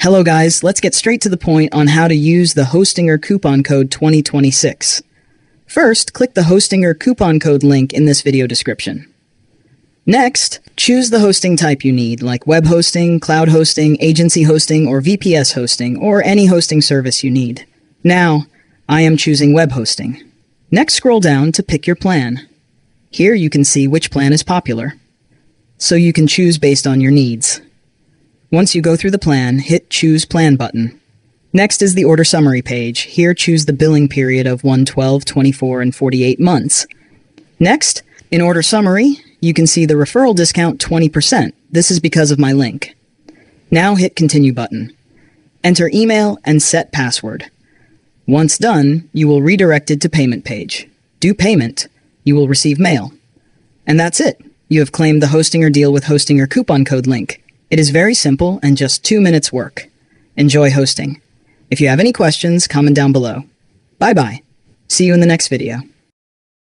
Hello guys, let's get straight to the point on how to use the Hostinger coupon code 2026. First, click the Hostinger coupon code link in this video description. Next, choose the hosting type you need, like web hosting, cloud hosting, agency hosting, or VPS hosting, or any hosting service you need. Now, I am choosing web hosting. Next, scroll down to pick your plan. Here you can see which plan is popular, so you can choose based on your needs. Once you go through the plan, hit Choose Plan button. Next is the order summary page. Here choose the billing period of 1, 12, 24, and 48 months. Next, in order summary, you can see the referral discount 20%. This is because of my link. Now hit Continue button. Enter email and set password. Once done, you will redirect it to payment page. Do payment, you will receive mail. And that's it. You have claimed the Hostinger deal with Hostinger coupon code link. It is very simple and just 2 minutes work. Enjoy hosting. If you have any questions, comment down below. Bye-bye. See you in the next video.